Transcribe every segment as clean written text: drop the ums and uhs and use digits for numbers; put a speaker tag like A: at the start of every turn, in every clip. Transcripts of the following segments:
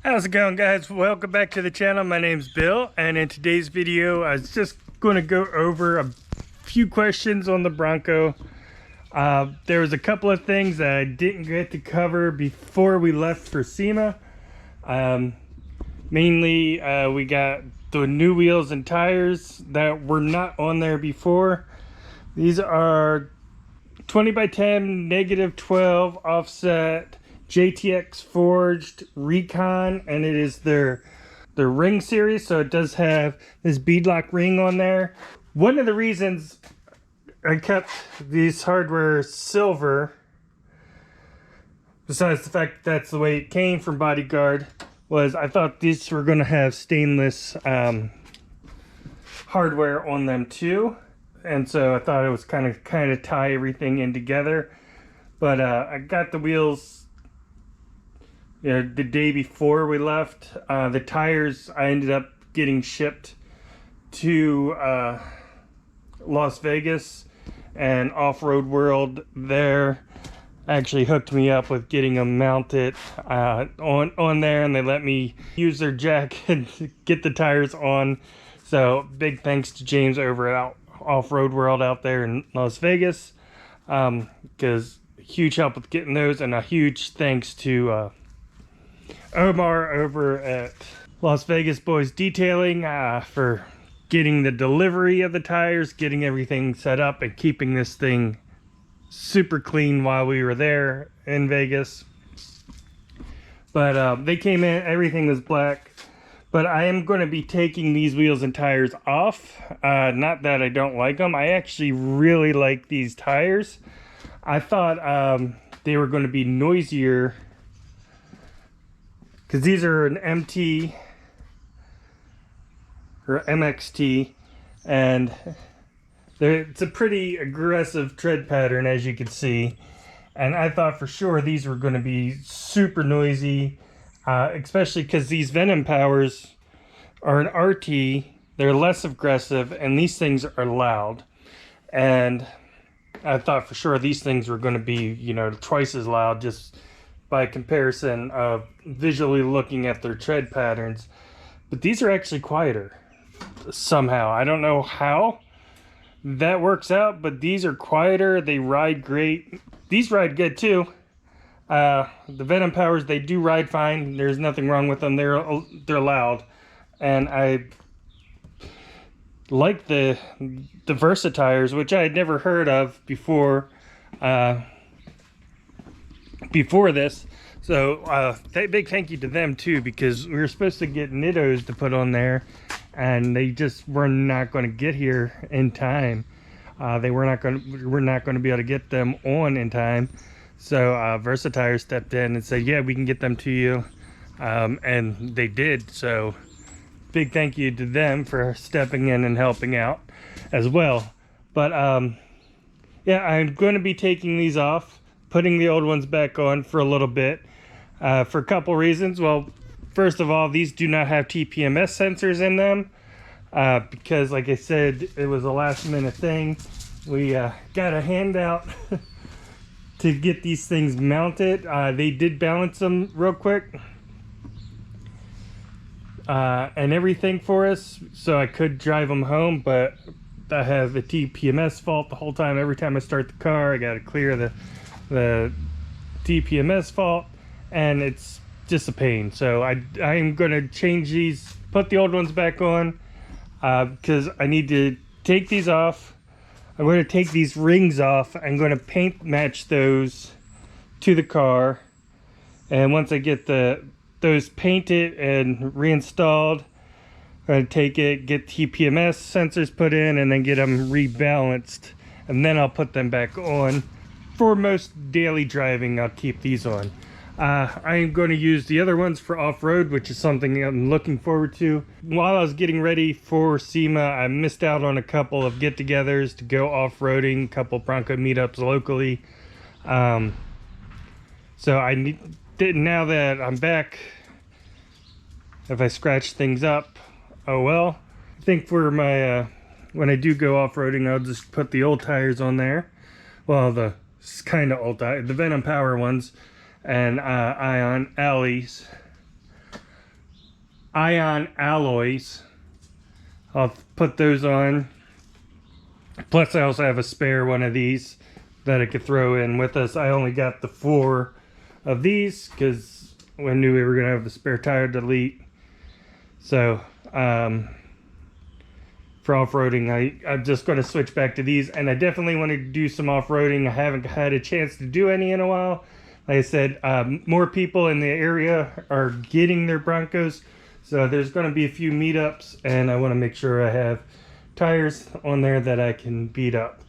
A: How's it going, guys? Welcome back to the channel. My name's Bill, and in today's video I was just going to go over a few questions on the Bronco. There was a couple of things that I didn't get to cover before we left for SEMA. Mainly we got the new wheels and tires that were not on there before. These are 20x10 -12 offset JTX forged Recon, and it is their ring series, so it does have this beadlock ring on there. One of the reasons I kept these hardware silver, besides the fact that that's the way it came from Bodyguard, was I thought these were going to have stainless hardware on them too, and so I thought it was kind of tie everything in together. But I got the wheels the day before we left. The tires I ended up getting shipped to Las Vegas, and Off-Road World there actually hooked me up with getting them mounted on there, and they let me use their jack and get the tires on. So big thanks to James over at Off-Road World out there in Las Vegas, because huge help with getting those, and a huge thanks to Omar over at Las Vegas Boys Detailing for getting the delivery of the tires, getting everything set up, and keeping this thing super clean while we were there in Vegas. But they came in, everything was black. But I am going to be taking these wheels and tires off. Not that I don't like them. I actually really like these tires. I thought they were going to be noisier, because these are an MT or MXT, and it's a pretty aggressive tread pattern, as you can see. And I thought for sure these were going to be super noisy, especially because these Venom powers are an RT. They're less aggressive, and these things are loud. And I thought for sure these things were going to be, twice as loud, just by comparison of visually looking at their tread patterns. But these are actually quieter somehow. I don't know how that works out, but these are quieter. They ride great. These ride good too. The Venom powers, they do ride fine. There's nothing wrong with them. They're loud, and I like the Versatires, which I had never heard of before this. So big thank you to them too, because we were supposed to get Nittos to put on there, and they just were not going to get here in time. We're not going to be able to get them on in time. So Versatire stepped in and said, yeah, we can get them to you, and they did. So big thank you to them for stepping in and helping out as well. But yeah, I'm going to be taking these off, putting the old ones back on for a little bit, for a couple reasons. Well, first of all, these do not have TPMS sensors in them, because like I said, it was a last minute thing. We got a handout to get these things mounted. They did balance them real quick and everything for us, so I could drive them home, but I have the TPMS fault the whole time. Every time I start the car, I got to clear the TPMS fault, and it's just a pain. So I'm going to change these, put the old ones back on, because I need to take these off. I'm going to take these rings off. I'm going to paint match those to the car, and once I get those painted and reinstalled, I'm going to take it, get TPMS sensors put in, and then get them rebalanced, and then I'll put them back on. For most daily driving, I'll keep these on. I'm going to use the other ones for off-road, which is something I'm looking forward to. While I was getting ready for SEMA, I missed out on a couple of get-togethers to go off-roading, a couple Bronco meetups locally. So now that I'm back, if I scratch things up, oh well. I think for my when I do go off-roading, I'll just put the old tires on there. Well, the kind of old tires, the Venom power ones, and Ion Alleys ion alloys. I'll put those on. Plus I also have a spare one of these that I could throw in with us. I only got the 4 of these because I knew we were going to have the spare tire delete. So for off-roading, I'm just going to switch back to these, and I definitely want to do some off-roading. I haven't had a chance to do any in a while. Like I said, more people in the area are getting their Broncos, so there's going to be a few meetups, and I want to make sure I have tires on there that I can beat up.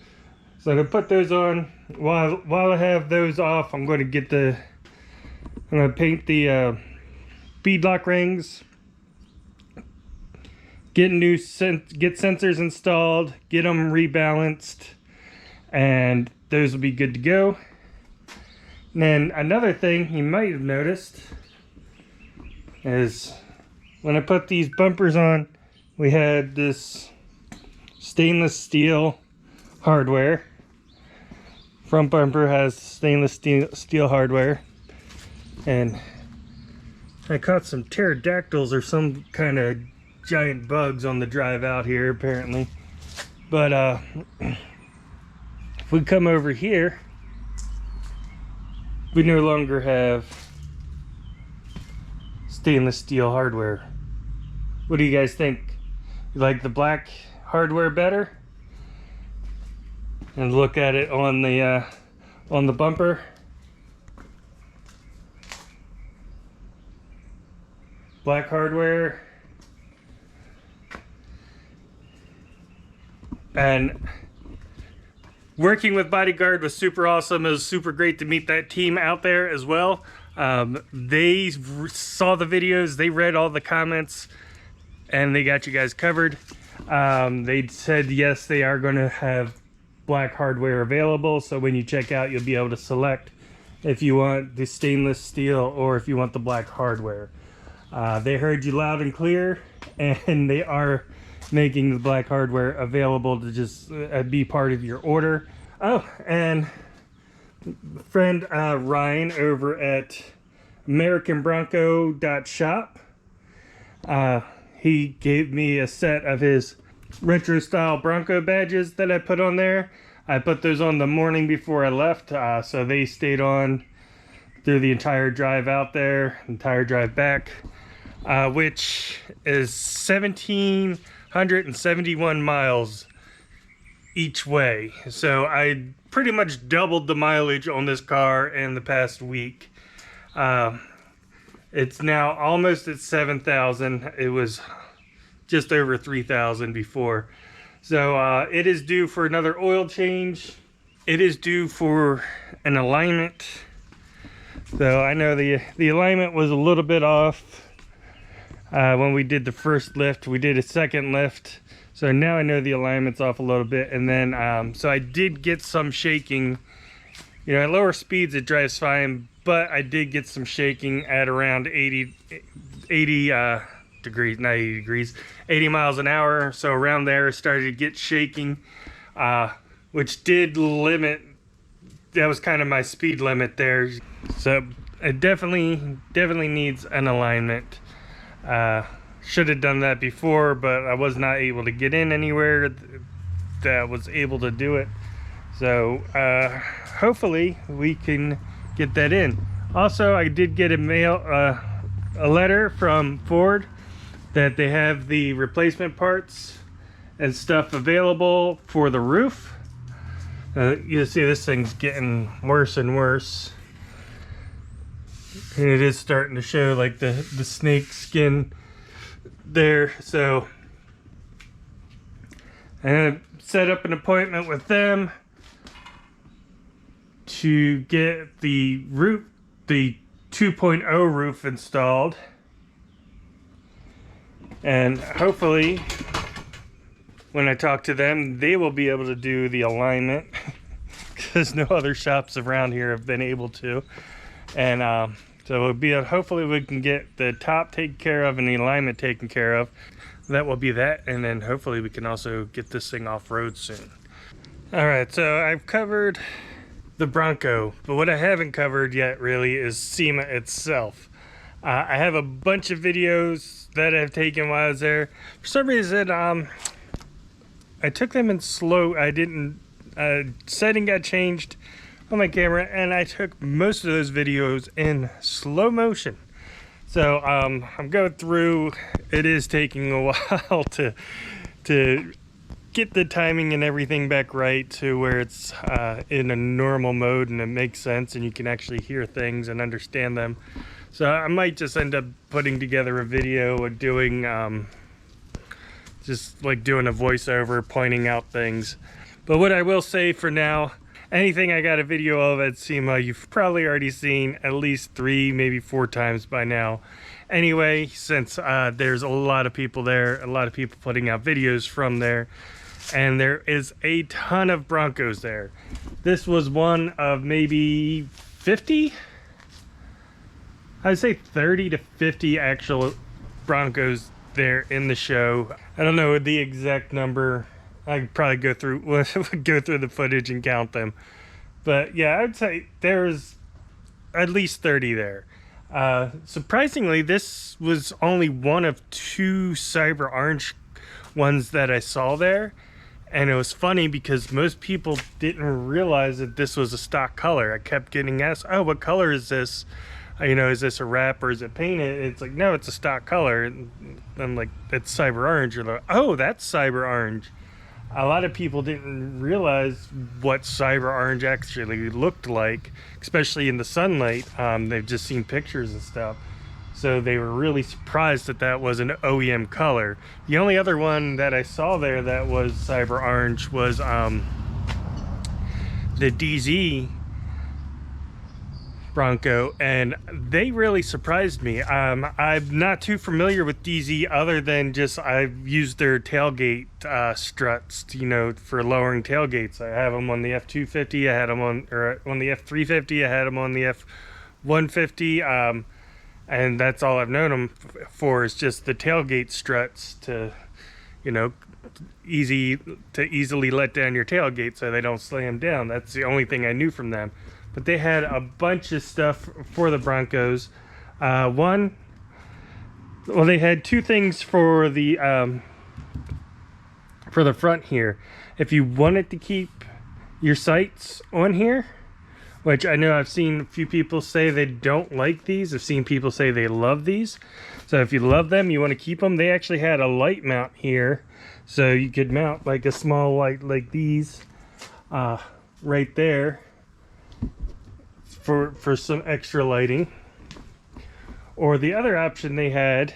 A: So I'm going to put those on. While I have those off, I'm going to paint the bead lock rings, get sensors installed, get them rebalanced, and those will be good to go. And then another thing you might have noticed is when I put these bumpers on, we had this stainless steel hardware. Front bumper has stainless steel hardware, and I caught some pterodactyls or some kind of giant bugs on the drive out here apparently. But if we come over here, we no longer have stainless steel hardware. What do you guys think? You like the black hardware better? And look at it on the bumper. Black hardware. And working with Bodyguard was super awesome. It was super great to meet that team out there as well. They saw the videos, they read all the comments, and they got you guys covered. They said yes, they are going to have black hardware available, so when you check out, you'll be able to select if you want the stainless steel or if you want the black hardware. They heard you loud and clear, and they are making the black hardware available to just be part of your order. Oh, and friend Ryan over at AmericanBronco.shop, he gave me a set of his retro style Bronco badges that I put on there. I put those on the morning before I left, so they stayed on through the entire drive out there, entire drive back, which is 1,771 miles each way. So I pretty much doubled the mileage on this car in the past week. It's now almost at 7,000. It was just over 3,000 before. So it is due for another oil change. It is due for an alignment. So I know the alignment was a little bit off when we did the first lift. We did a second lift, so now I know the alignment's off a little bit. And then so I did get some shaking. You know, at lower speeds it drives fine, but I did get some shaking at around 80 degrees, not 80 degrees, 80 miles an hour. So around there it started to get shaking, which did limit, that was kind of my speed limit there. So it definitely needs an alignment. Should have done that before, but I was not able to get in anywhere that was able to do it. So hopefully we can get that in. Also, I did get a letter from Ford that they have the replacement parts and stuff available for the roof. You see this thing's getting worse and worse, and it is starting to show like the snake skin there. So I set up an appointment with them to get the roof, the 2.0 roof installed, and hopefully when I talk to them, they will be able to do the alignment because no other shops around here have been able to. And so it'll be hopefully we can get the top taken care of and the alignment taken care of. That will be that, and then hopefully we can also get this thing off road soon. All right, so I've covered the Bronco, but what I haven't covered yet really is SEMA itself. I have a bunch of videos that I've taken while I was there. For some reason, I took them in slow. I didn't, setting got changed on my camera, and I took most of those videos in slow motion. So I'm going through. It is taking a while to get the timing and everything back right to where it's in a normal mode and it makes sense and you can actually hear things and understand them. So I might just end up putting together a video or doing just like doing a voiceover pointing out things. But what I will say for now, anything I got a video of at SEMA, you've probably already seen at least 3, maybe 4 times by now. Anyway, since there's a lot of people there, a lot of people putting out videos from there, and there is a ton of Broncos there. This was one of maybe 50? I'd say 30 to 50 actual Broncos there in the show. I don't know the exact number. I could probably go through the footage and count them. But yeah, I'd say there's at least 30 there. Surprisingly, this was only one of 2 cyber orange ones that I saw there. And it was funny because most people didn't realize that this was a stock color. I kept getting asked, oh, what color is this? You know, is this a wrap or is it painted? It's like, no, it's a stock color. And I'm like, it's cyber orange. You're like, oh, that's cyber orange. A lot of people didn't realize what cyber orange actually looked like, especially in the sunlight. They've just seen pictures and stuff. So they were really surprised that that was an OEM color. The only other one that I saw there that was cyber orange was the DZ Bronco, and they really surprised me. I'm not too familiar with DZ other than just I've used their tailgate struts, you know, for lowering tailgates. I have them on the F250, I had them on the F350, I had them on the F150, and that's all I've known them for is just the tailgate struts to, you know, easily let down your tailgate so they don't slam down. That's the only thing I knew from them. But they had a bunch of stuff for the Broncos. They had 2 things for the front here. If you wanted to keep your sights on here, which I know I've seen a few people say they don't like these. I've seen people say they love these. So if you love them, you want to keep them. They actually had a light mount here. So you could mount like a small light like these right there for some extra lighting. Or the other option they had,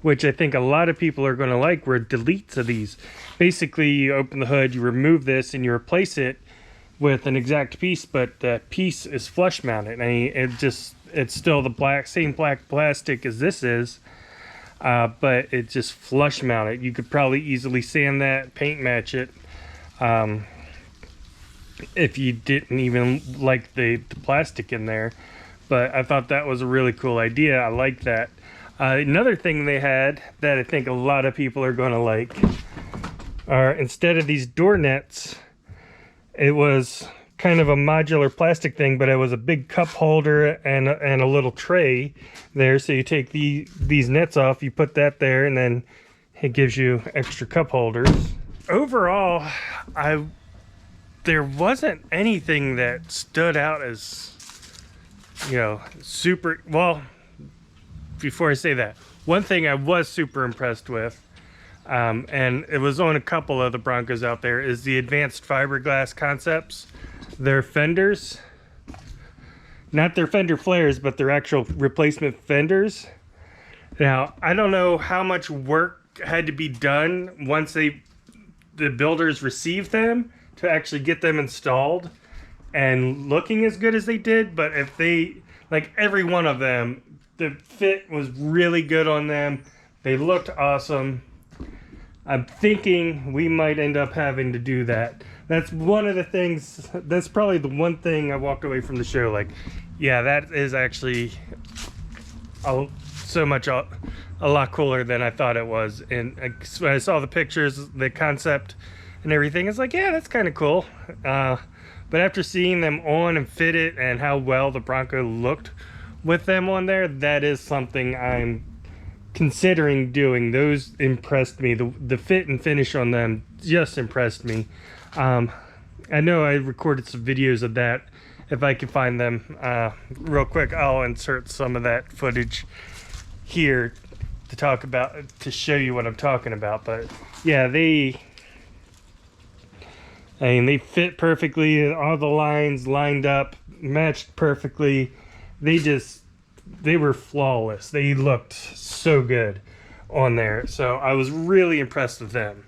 A: which I think a lot of people are going to like, were deletes of these. Basically, you open the hood, you remove this, and you replace it with an exact piece, but the piece is flush mounted. It's still the same black plastic as this is, but it's just flush mounted. You could probably easily sand that, paint match it, if you didn't even like the plastic in there. But I thought that was a really cool idea. I like that. Another thing they had that I think a lot of people are going to like are, instead of these door nets, it was kind of a modular plastic thing, but it was a big cup holder and a little tray there. So you take these nets off, you put that there, and then it gives you extra cup holders. Overall, there wasn't anything that stood out as, you know, super. Well, before I say that, one thing I was super impressed with, and it was on a couple of the Broncos out there, is the advanced fiberglass concepts. Their fenders, not their fender flares, but their actual replacement fenders. Now, I don't know how much work had to be done once the builders received them to actually get them installed and looking as good as they did, but if they, like every one of them, the fit was really good on them. They looked awesome. I'm thinking we might end up having to do that. That's one of the things, that's probably the one thing I walked away from the show like, yeah, that is actually a lot cooler than I thought it was. And when I saw the pictures, the concept and everything, it's like, yeah, that's kind of cool. But after seeing them on and fitted and how well the Bronco looked with them on there, that is something I'm considering doing. Those impressed me. The fit and finish on them just impressed me. I know I recorded some videos of that. If I can find them real quick, I'll insert some of that footage here to talk about, to show you what I'm talking about. But yeah, they fit perfectly. All the lines lined up, matched perfectly. They were flawless. They looked so good on there. So I was really impressed with them.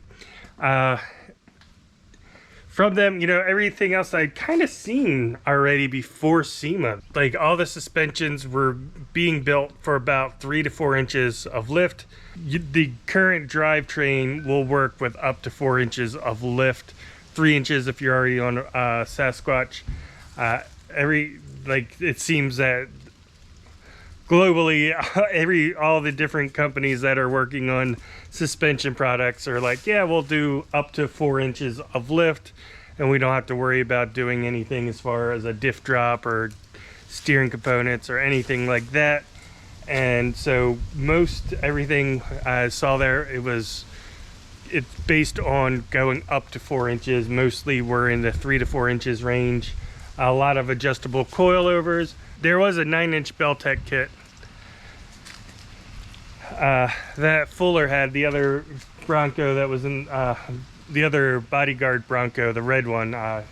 A: From them, you know, everything else I'd kind of seen already before SEMA. Like, all the suspensions were being built for about 3 to 4 inches of lift. The current drivetrain will work with up to 4 inches of lift, 3 inches if you're already on Sasquatch. It seems that globally, all the different companies that are working on suspension products are like, yeah, we'll do up to 4 inches of lift, and we don't have to worry about doing anything as far as a diff drop or steering components or anything like that. And so most everything I saw there, it's based on going up to 4 inches. Mostly we're in the 3 to 4 inches range. A lot of adjustable coilovers. There was a 9-inch Belltech kit that Fuller had. The other Bronco that was in the other Bodyguard Bronco, the red one. I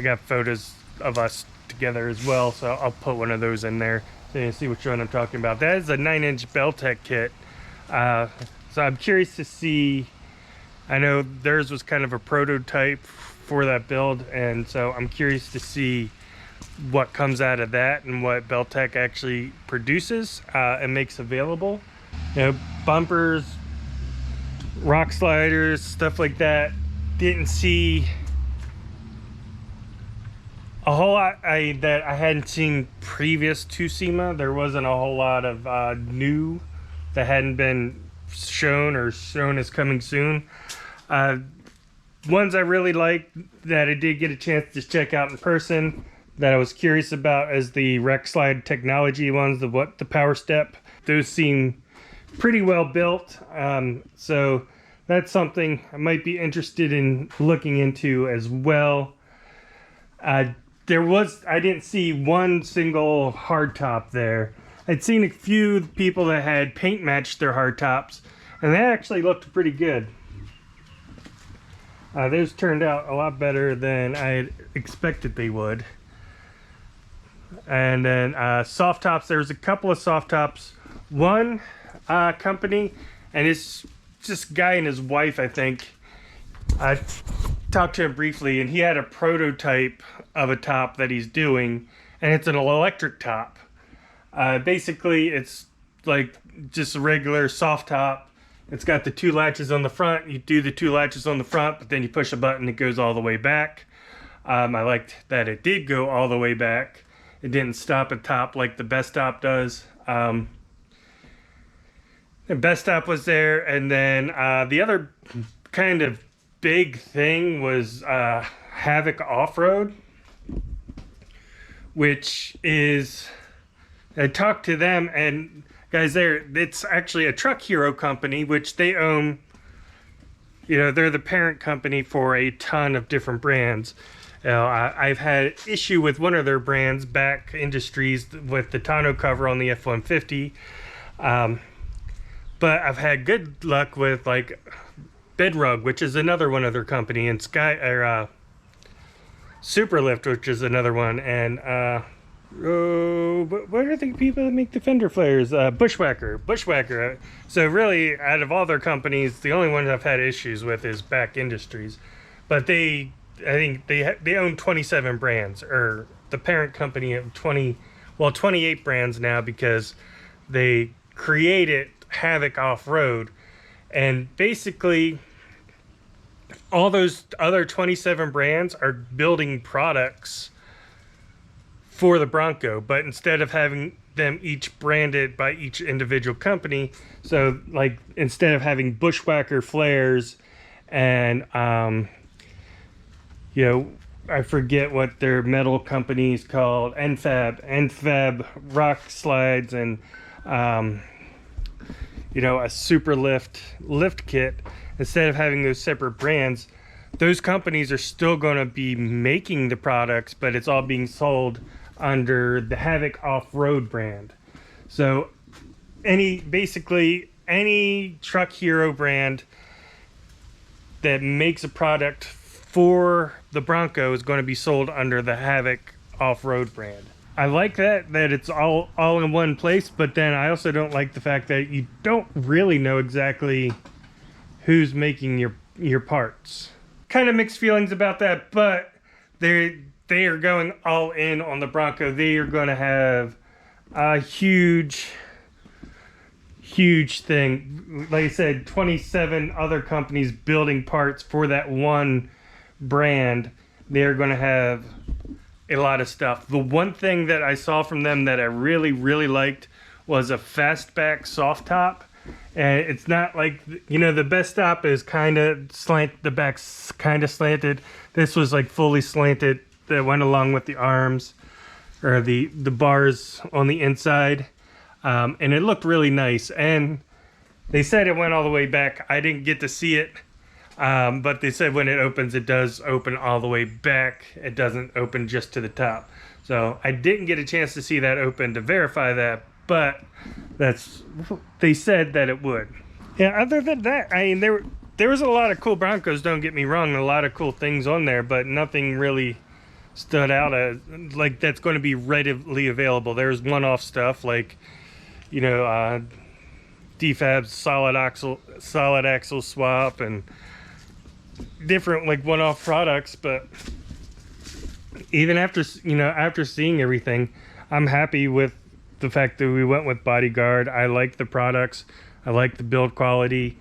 A: got photos of us together as well, so I'll put one of those in there so you can see which one I'm talking about. That is a 9-inch Belltech kit. So I'm curious to see. I know theirs was kind of a prototype for that build, and so I'm curious to see what comes out of that and what Belltech actually produces and makes available. You know, bumpers, rock sliders, stuff like that. Didn't see a whole lot that I hadn't seen previous to SEMA. There wasn't a whole lot of new that hadn't been shown or shown as coming soon. Ones I really liked that I did get a chance to check out in person that I was curious about is the Rec Slide Technology ones, the Power Step. Those seem pretty well built. So that's something I might be interested in looking into as well. I didn't see one single hardtop there. I'd seen a few people that had paint matched their hardtops, and that actually looked pretty good. Those turned out a lot better than I had expected they would. And then Softtops, there's a couple of Softtops. One company, and it's just a guy and his wife, I think. I talked to him briefly, and he had a prototype of a top that he's doing, and it's an electric top. Basically, it's like just a regular soft top. It's got the 2 latches on the front. You do the 2 latches on the front, but then you push a button, it goes all the way back. I liked that it did go all the way back. It didn't stop at top like the Best Stop does. The Best Stop was there, and then the other kind of big thing was Havoc Offroad, which is, I talked to them, and guys, it's actually a Truck Hero company, which they own. You know, they're the parent company for a ton of different brands. I've had issue with one of their brands, Back Industries, with the tonneau cover on the F-150. But I've had good luck with like Bedrug, which is another one of their company, and Superlift, which is another one, and what are the people that make the fender flares? Bushwhacker. So really, out of all their companies, the only one I've had issues with is Back Industries. But I think they own 27 brands, or the parent company of 28 brands now, because they created Havoc Offroad, and basically all those other 27 brands are building products for the Bronco, but instead of having them each branded by each individual company, so like instead of having Bushwhacker flares and I forget what their metal company is called, Enfab rock slides, and you know, a super lift kit. Instead of having those separate brands, those companies are still going to be making the products, but it's all being sold under the Havoc Offroad brand. So basically any truck hero brand that makes a product for the Bronco is going to be sold under the Havoc Offroad brand. I like that it's all in one place, but then I also don't like the fact that you don't really know exactly who's making your parts. Kind of mixed feelings about that, but they are going all in on the Bronco. They are going to have a huge thing. Like I said, 27 other companies building parts for that one brand. They're going to have a lot of stuff. The one thing that I saw from them that I really liked was a fastback soft top. And it's not like, you know, the best stop is kind of the back's kind of slanted. This was like fully slanted, that went along with the arms, or the bars on the inside. And it looked really nice. And they said it went all the way back. I didn't get to see it. But they said when it opens, it does open all the way back. It doesn't open just to the top. So I didn't get a chance to see that open to verify that, but they said that it would. Yeah, other than that, I mean, there was a lot of cool Broncos, don't get me wrong, a lot of cool things on there, but nothing really stood out as like that's going to be readily available. There's one-off stuff like, you know, DFAB's solid axle swap and different like one-off products. But even after seeing everything, I'm happy with the fact that we went with Bodyguard. I like the products, I like the build quality,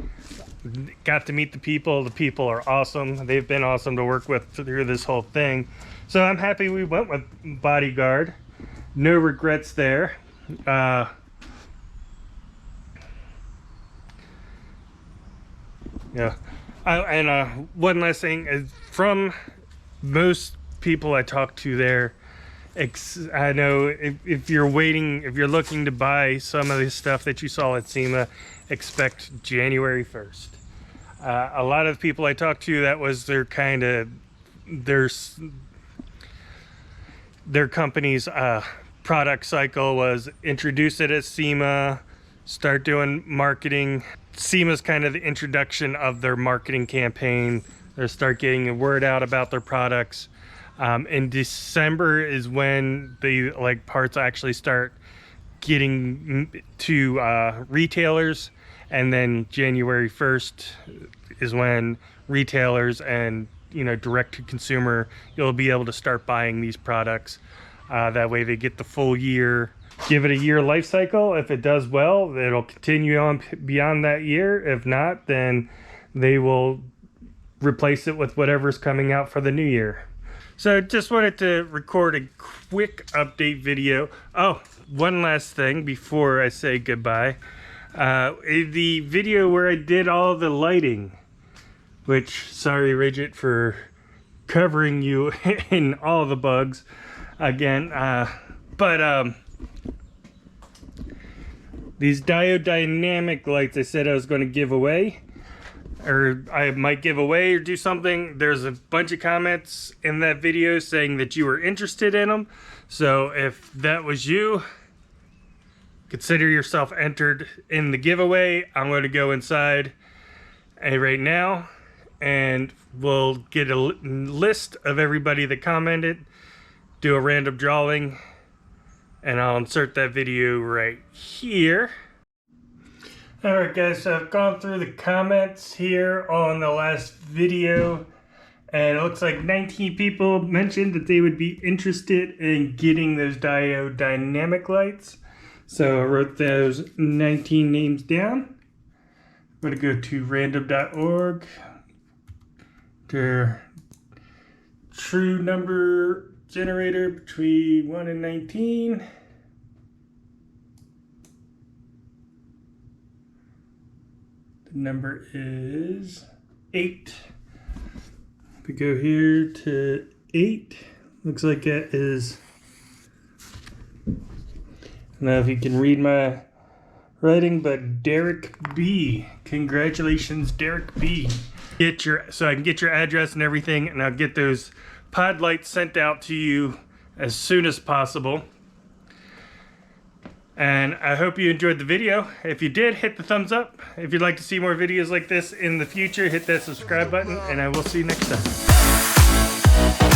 A: got to meet the people are awesome. They've been awesome to work with through this whole thing, so I'm happy we went with Bodyguard. No regrets there. Yeah. One last thing is, from most people I talked to there, I know if you're looking to buy some of the stuff that you saw at SEMA, expect January 1st. A lot of the people I talked to, that was their company's product cycle, was introduce it at SEMA, start doing marketing. SEMA's kind of the introduction of their marketing campaign. They start getting the word out about their products. In December is when the parts actually start getting to retailers, and then January 1st is when retailers and direct to consumer, you'll be able to start buying these products. That way they get the full year. Give it a year life cycle. If it does well, it'll continue on beyond that year. If not, then they will replace it with whatever's coming out for the new year. So just wanted to record a quick update video. Oh, one last thing before I say goodbye. The video where I did all the lighting, which, sorry Ridget for covering you in all the bugs again, but these diode dynamic lights I said I was going to give away, or I might give away or do something. There's a bunch of comments in that video saying that you were interested in them. So if that was you, consider yourself entered in the giveaway. I'm going to go inside right now and we'll get a list of everybody that commented, do a random drawing, and I'll insert that video right here. Alright guys, so I've gone through the comments here on the last video, and it looks like 19 people mentioned that they would be interested in getting those diode dynamic lights. So I wrote those 19 names down. I'm going to go to random.org. Their true number generator between 1 and 19. The number is 8. We go here to 8. Looks like it is. I don't know if you can read my writing, but Derek B. Congratulations, Derek B. So I can get your address and everything, and I'll get those pod lights sent out to you as soon as possible. And I hope you enjoyed the video. If you did, hit the thumbs up. If you'd like to see more videos like this in the future, hit that subscribe button, and I will see you next time.